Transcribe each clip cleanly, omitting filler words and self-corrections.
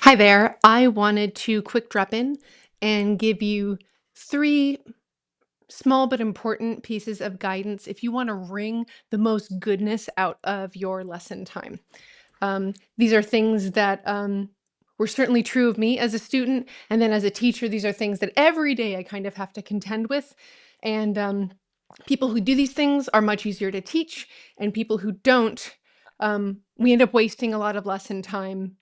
Hi there. I wanted to quick drop in and give you three small but important pieces of guidance if you want to wring the most goodness out of your lesson time. These are things that were certainly true of me as a student. And then as a teacher, these are things that every day I kind of have to contend with. And people who do these things are much easier to teach, and people who don't, we end up wasting a lot of lesson time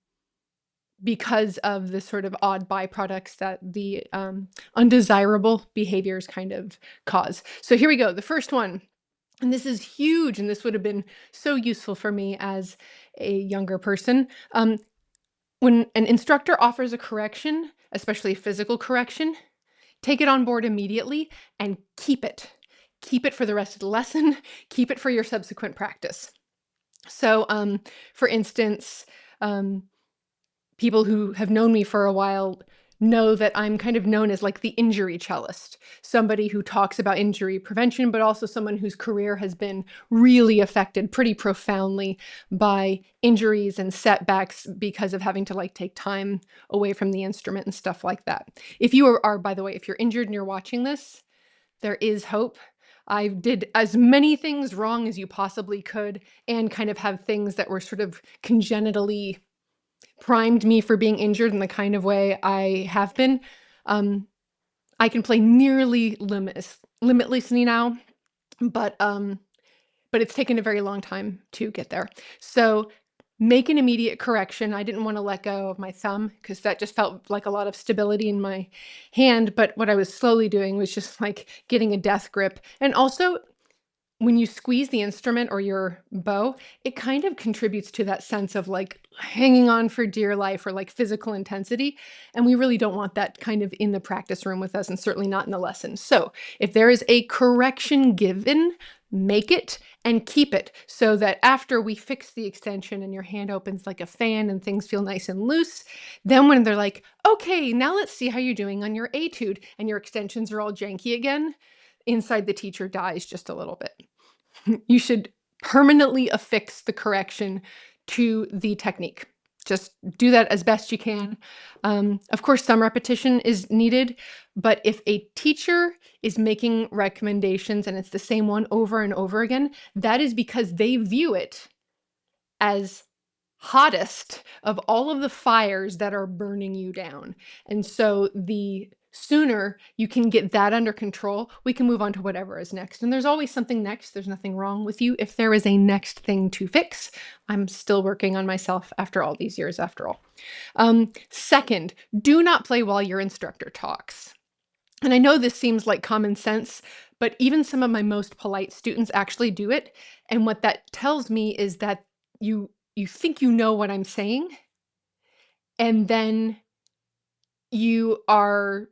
because of the sort of odd byproducts that the undesirable behaviors kind of cause. So here we go. The first one, and this is huge, and this would have been so useful for me as a younger person. When an instructor offers a correction, especially a physical correction, take it on board immediately and keep it. Keep it for the rest of the lesson. Keep it for your subsequent practice. So, for instance, um, people who have known me for a while know that I'm kind of known as like the injury cellist, somebody who talks about injury prevention, but also someone whose career has been really affected pretty profoundly by injuries and setbacks because of having to like take time away from the instrument and stuff like that. If you are, by the way, if you're injured and you're watching this, there is hope. I did as many things wrong as you possibly could and kind of have things that were sort of congenitally primed me for being injured in the kind of way I have been. Um, I can play nearly limitlessly now, but it's taken a very long time to get there. So make an immediate correction. I didn't want to let go of my thumb because that just felt like a lot of stability in my hand. But what I was slowly doing was just like getting a death grip. And also, when you squeeze the instrument or your bow, it kind of contributes to that sense of like hanging on for dear life or like physical intensity. And we really don't want that kind of in the practice room with us, and certainly not in the lesson. So if there is a correction given, make it and keep it so that after we fix the extension and your hand opens like a fan and things feel nice and loose, then when they're like, okay, now let's see how you're doing on your etude and your extensions are all janky again, inside the teacher dies just a little bit. You should permanently affix the correction to the technique. Just do that as best you can. Of course, some repetition is needed, but if a teacher is making recommendations and it's the same one over and over again, that is because they view it as hottest of all of the fires that are burning you down. And so the sooner you can get that under control, we can move on to whatever is next. And there's always something next. There's nothing wrong with you if there is a next thing to fix. I'm still working on myself after all these years, after all. Second, do not play while your instructor talks. And I know this seems like common sense, but even some of my most polite students actually do it. And what that tells me is that you think you know what I'm saying, and then you are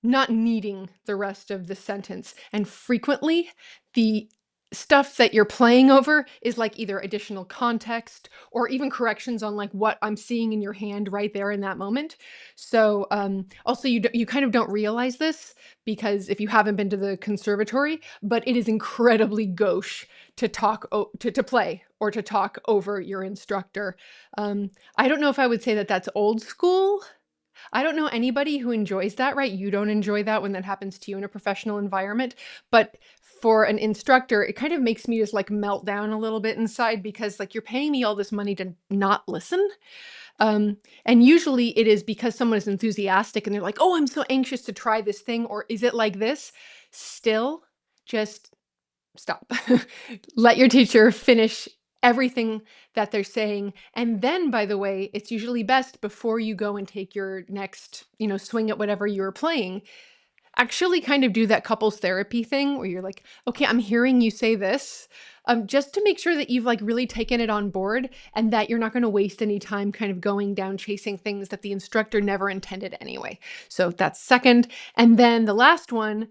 not needing the rest of the sentence. And frequently, the stuff that you're playing over is like either additional context or even corrections on like what I'm seeing in your hand right there in that moment. So also you kind of don't realize this because if you haven't been to the conservatory, but it is incredibly gauche to to play or to talk over your instructor. I don't know if I would say that that's old school. I don't know anybody who enjoys that, right? You don't enjoy that when that happens to you in a professional environment. But for an instructor, it kind of makes me just like melt down a little bit inside because like you're paying me all this money to not listen. And usually it is because someone is enthusiastic and they're like, oh, I'm so anxious to try this thing. Or is it like this? Still, just stop. Let your teacher finish everything that they're saying. And then, by the way, it's usually best before you go and take your next, swing at whatever you were playing, actually kind of do that couples therapy thing where you're like, okay, I'm hearing you say this, just to make sure that you've like really taken it on board and that you're not going to waste any time kind of going down chasing things that the instructor never intended anyway. So that's second. And then the last one,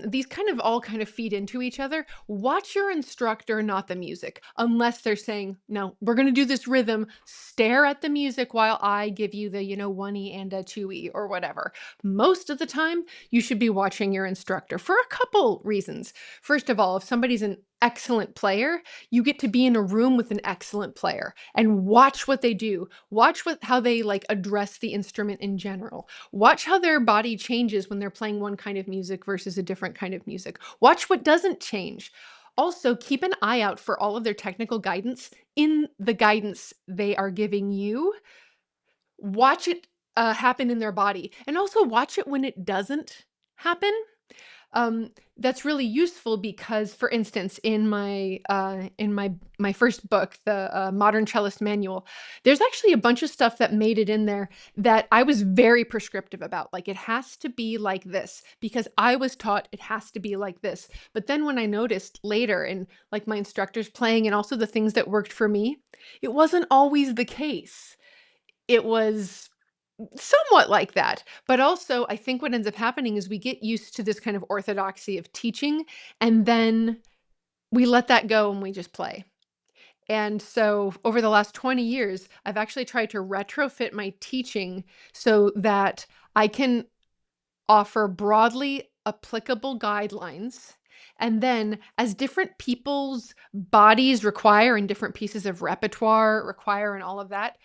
these kind of all kind of feed into each other. Watch your instructor, not the music, unless they're saying, no, we're going to do this rhythm. Stare at the music while I give you the, 1E and a 2E or whatever. Most of the time, you should be watching your instructor for a couple reasons. First of all, if somebody's excellent player, you get to be in a room with an excellent player and watch what they do. Watch how they like address the instrument in general. Watch how their body changes when they're playing one kind of music versus a different kind of music. Watch what doesn't change. Also, keep an eye out for all of their technical guidance in the guidance they are giving you. Watch it happen in their body, and also watch it when it doesn't happen. That's really useful because, for instance, in my first book, the Modern Cellist Manual, there's actually a bunch of stuff that made it in there that I was very prescriptive about. Like, it has to be like this because I was taught it has to be like this. But then when I noticed later in like my instructors playing and also the things that worked for me, it wasn't always the case. It was somewhat like that. But also, I think what ends up happening is we get used to this kind of orthodoxy of teaching, and then we let that go and we just play. And so over the last 20 years, I've actually tried to retrofit my teaching so that I can offer broadly applicable guidelines. And then, as different people's bodies require and different pieces of repertoire require and all of that,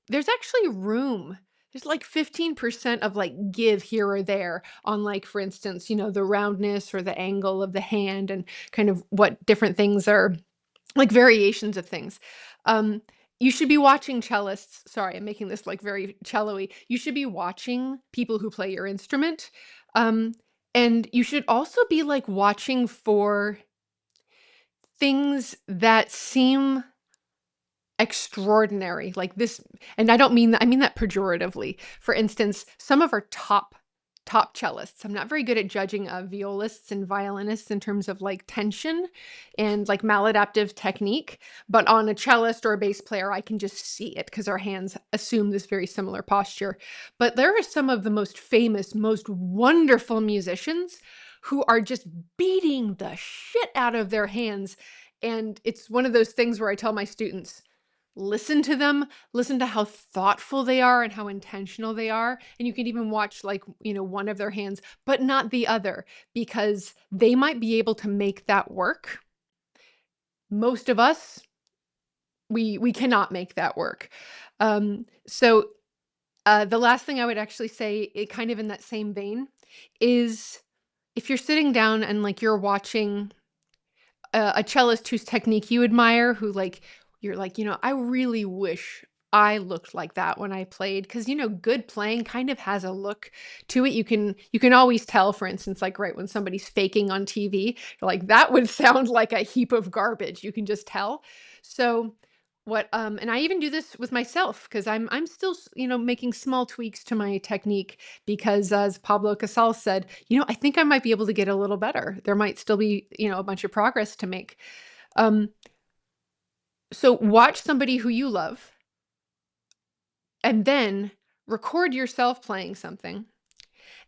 there's actually room. There's like 15% of like give here or there on, like, for instance, the roundness or the angle of the hand and kind of what different things are, like variations of things. Um, you should be watching cellists. Sorry, I'm making this like very cello-y. You should be watching people who play your instrument. Um, and you should also be like watching for things that seem extraordinary, like this, and I don't mean that, I mean that pejoratively. For instance, some of our top cellists, I'm not very good at judging violists and violinists in terms of like tension and like maladaptive technique, but on a cellist or a bass player, I can just see it because our hands assume this very similar posture. But there are some of the most famous, most wonderful musicians who are just beating the shit out of their hands. And it's one of those things where I tell my students, listen to them, listen to how thoughtful they are and how intentional they are. And you can even watch like, one of their hands, but not the other, because they might be able to make that work. Most of us, we cannot make that work. So the last thing I would actually say, it kind of in that same vein, is if you're sitting down and like you're watching a cellist whose technique you admire, who like you're like, I really wish I looked like that when I played, because good playing kind of has a look to it. You can always tell, for instance, like right when somebody's faking on TV, you're like, that would sound like a heap of garbage. You can just tell. So what and I even do this with myself because I'm still making small tweaks to my technique, because as Pablo Casals said, I think I might be able to get a little better. There might still be, a bunch of progress to make. Um, so watch somebody who you love and then record yourself playing something.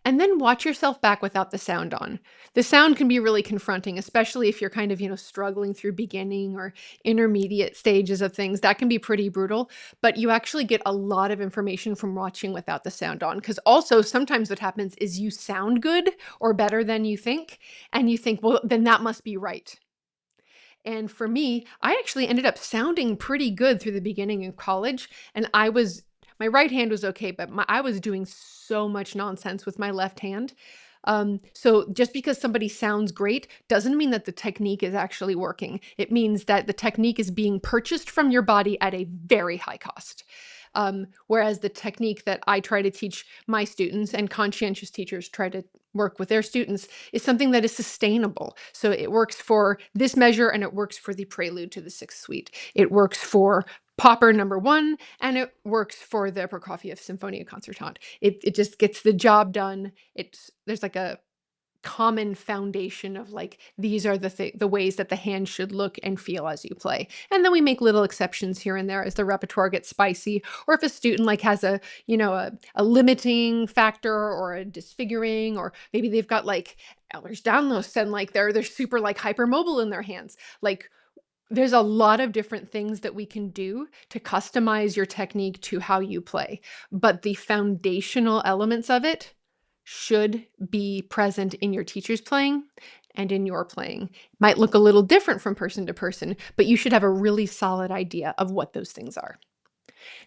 And then watch yourself back without the sound on. The sound can be really confronting, especially if you're kind of, struggling through beginning or intermediate stages of things. That can be pretty brutal, but you actually get a lot of information from watching without the sound on. Because also sometimes what happens is you sound good or better than you think, and you think, well, then that must be right. And for me, I actually ended up sounding pretty good through the beginning of college, and my right hand was okay, but I was doing so much nonsense with my left hand. So just because somebody sounds great doesn't mean that the technique is actually working. It means that the technique is being purchased from your body at a very high cost. Whereas the technique that I try to teach my students, and conscientious teachers try to work with their students, is something that is sustainable. So it works for this measure and it works for the prelude to the sixth suite. It works for Popper number 1, and it works for the Prokofiev Symphonia Concertante. It just gets the job done. There's like a common foundation of like, these are the ways that the hand should look and feel as you play. And then we make little exceptions here and there as the repertoire gets spicy, or if a student like has a limiting factor or a disfiguring, or maybe they've got like Ehlers-Danlos and like they're super like hypermobile in their hands. Like, there's a lot of different things that we can do to customize your technique to how you play, but the foundational elements of it should be present in your teacher's playing. and in your playing. Might look a little different from person to person, but you should have a really solid idea of what those things are.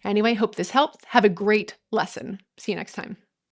Anyway, hope this helped. Have a great lesson. See you next time.